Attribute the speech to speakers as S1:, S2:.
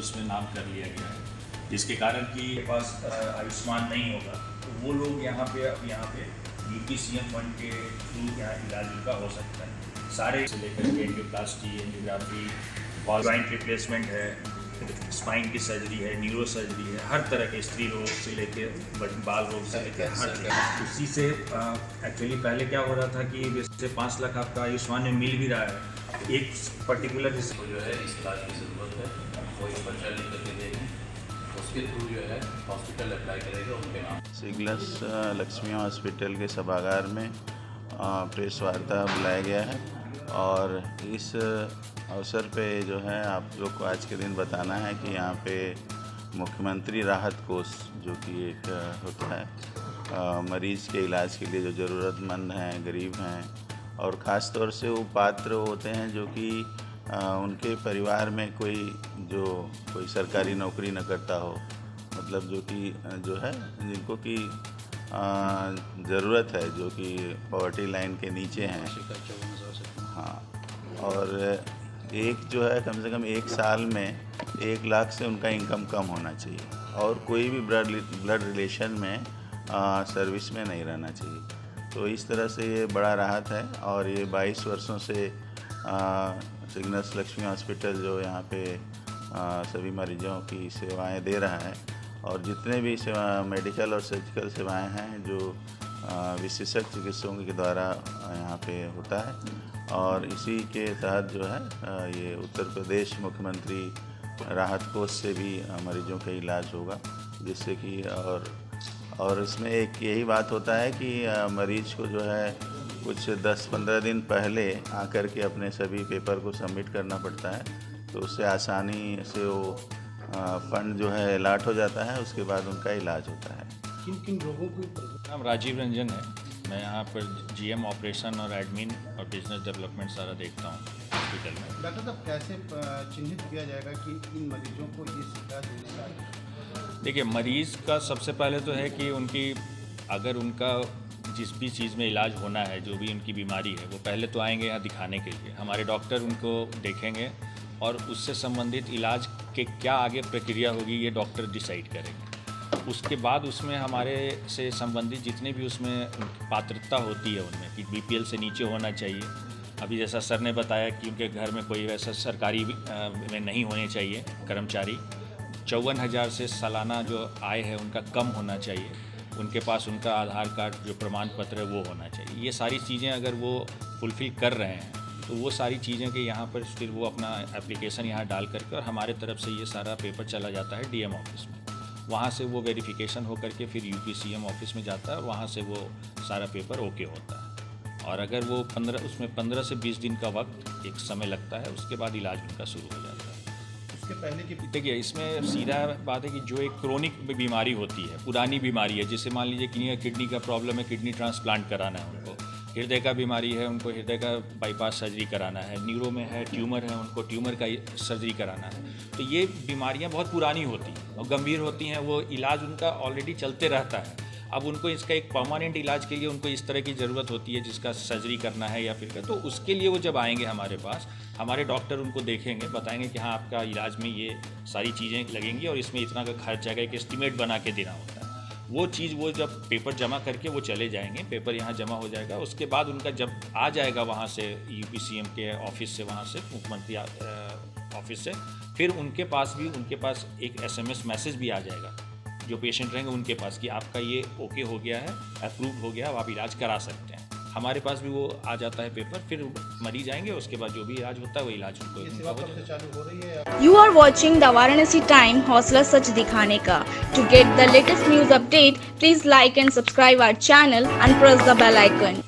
S1: उसमें नाम कर लिया गया है, जिसके कारण कि के पास आयुष्मान नहीं होगा तो वो लोग यहाँ पे UPCM फंड के थ्रू यहाँ इलाज उनका हो सकता है। सारे से लेकर के एंजियोप्लास्टी, एंजियोग्राफी, जॉइंट रिप्लेसमेंट है, स्पाइन की सर्जरी है, न्यूरो सर्जरी है, हर तरह के स्त्री रोग से लेकर बाल रोग से लेकर हर तरह। उसी से एक्चुअली पहले क्या हो रहा था कि जैसे 5 लाख आपका आयुष्मान में मिल भी रहा है, एक पर्टिकुलर
S2: जिसको जो है इस इलाज की ज़रूरत है वो एक पर्चा लेकर के देगी, उसके थ्रू जो है हॉस्पिटल अप्लाई करेगा उनके नाम।
S3: सिग्लस लक्ष्मी हॉस्पिटल के सभागार में प्रेस वार्ता बुलाया गया है और इस अवसर पे जो है आप लोग को आज के दिन बताना है कि यहाँ पे मुख्यमंत्री राहत कोष जो कि एक होता है मरीज़ के इलाज के लिए जो ज़रूरतमंद हैं, गरीब हैं और ख़ास तौर से वो पात्र होते हैं जो कि उनके परिवार में कोई सरकारी नौकरी न करता हो, मतलब जो है जिनको कि ज़रूरत है, जो कि पॉवर्टी लाइन के नीचे हैं। हाँ, और एक जो है कम से कम 1 साल में 1 लाख से उनका इनकम कम होना चाहिए और कोई भी ब्लड रिलेशन में सर्विस में नहीं रहना चाहिए। तो इस तरह से ये बड़ा राहत है और ये 22 वर्षों से सिग्नस लक्ष्मी हॉस्पिटल जो यहाँ पे सभी मरीजों की सेवाएं दे रहा है और जितने भी मेडिकल और सर्जिकल सेवाएं हैं जो विशेषज्ञ चिकित्सकों के द्वारा यहाँ पे होता है और इसी के तहत जो है ये उत्तर प्रदेश मुख्यमंत्री राहत कोष से भी मरीजों का इलाज होगा, जिससे कि और इसमें एक यही बात होता है कि मरीज को जो है कुछ 10-15 दिन पहले आकर के अपने सभी पेपर को सबमिट करना पड़ता है, तो उससे आसानी से वो फंड जो है अलॉट हो जाता है, उसके बाद उनका इलाज होता है।
S4: किन किन रोगों को?
S1: नाम राजीव रंजन है, मैं यहाँ पर GM ऑपरेशन और एडमिन और बिजनेस डेवलपमेंट सारा देखता हूँ हॉस्पिटल में।
S4: डॉक्टर साहब कैसे चिन्हित किया जाएगा कि इन मरीजों को ये शिकायत होने का?
S1: देखिए, मरीज़ का सबसे पहले तो है कि अगर उनका जिस भी चीज़ में इलाज होना है, जो भी उनकी बीमारी है, वो पहले तो आएंगे यहाँ दिखाने के लिए, हमारे डॉक्टर उनको देखेंगे और उससे संबंधित इलाज के क्या आगे प्रक्रिया होगी ये डॉक्टर डिसाइड करेंगे। उसके बाद उसमें हमारे से संबंधित जितने भी उसमें पात्रता होती है उनमें कि BPL से नीचे होना चाहिए। अभी जैसा सर ने बताया कि उनके घर में कोई वैसा सरकारी में नहीं होने चाहिए कर्मचारी, 54,000 से सालाना जो आय है उनका कम होना चाहिए, उनके पास उनका आधार कार्ड जो प्रमाण पत्र है वो होना चाहिए। ये सारी चीज़ें अगर वो फुलफ़िल कर रहे हैं तो वो सारी चीज़ें के यहाँ पर फिर वो अपना एप्लीकेशन यहाँ डाल करके और हमारे तरफ से ये सारा पेपर चला जाता है DM ऑफिस में, वहाँ से वो वेरिफिकेशन हो करके फिर UPCM ऑफिस में जाता है और वहाँ से वो सारा पेपर ओके होता है। और अगर वो 15 से 20 दिन का वक्त एक समय लगता है, उसके बाद इलाज उनका शुरू हो जाता है।
S4: उसके पहले की
S1: देखिए, इसमें सीधा बात है कि जो एक क्रोनिक बीमारी होती है, पुरानी बीमारी है, जैसे मान लीजिए किडनी का प्रॉब्लम है, किडनी ट्रांसप्लांट कराना है उनको, हृदय का बीमारी है, उनको हृदय का बाईपास सर्जरी कराना है, न्यूरो में है, ट्यूमर है, उनको ट्यूमर का सर्जरी कराना है, तो ये बीमारियां बहुत पुरानी होती हैं और गंभीर होती हैं, वो इलाज उनका ऑलरेडी चलते रहता है। अब उनको इसका एक परमानेंट इलाज के लिए उनको इस तरह की ज़रूरत होती है जिसका सर्जरी करना है या फिर तो उसके लिए वो जब आएंगे हमारे पास, हमारे डॉक्टर उनको देखेंगे, बताएंगे कि हाँ आपका इलाज में ये सारी चीज़ें लगेंगी और इसमें इतना का खर्च आएगा, एक एस्टिमेट बना के देना होता है। वो चीज़ वो जब पेपर जमा करके वो चले जाएंगे, पेपर यहाँ जमा हो जाएगा, उसके बाद उनका जब आ जाएगा वहाँ से UPCM के ऑफिस से, वहाँ से मुख्यमंत्री ऑफिस से, फिर उनके पास एक SMS मैसेज भी आ जाएगा जो पेशेंट रहेंगे उनके पास कि आपका ये ओके हो गया है, अप्रूव हो गया, अब आप इलाज करा सकते हैं। हमारे पास भी वो आ जाता है पेपर, फिर मरीज आएंगे, उसके बाद जो भी इलाज होता है वो इलाज उनको।
S5: You are watching the Varanasi Time, हौसला सच दिखाने का। To get the latest news update, please like and subscribe our channel and press the bell icon.